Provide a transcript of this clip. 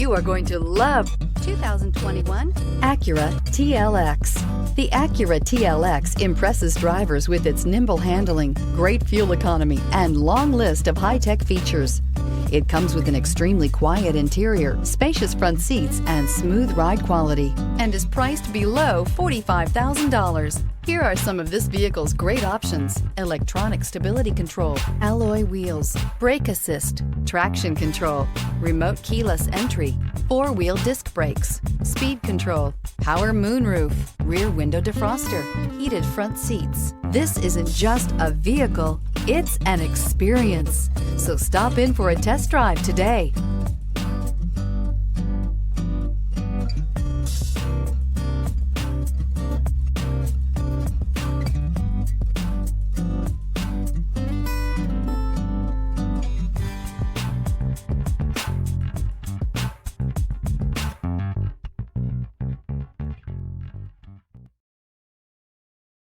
You are going to love 2021 Acura TLX. The Acura TLX impresses drivers with its nimble handling, great fuel economy, and long list of high-tech features. It comes with an extremely quiet interior, spacious front seats, and smooth ride quality, and is priced below $45,000. Here are some of this vehicle's great options: electronic stability control, alloy wheels, brake assist, traction control, remote keyless entry, four-wheel disc brakes, speed control, power moonroof, rear window defroster, heated front seats. This isn't just a vehicle, it's an experience. So stop in for a test drive today.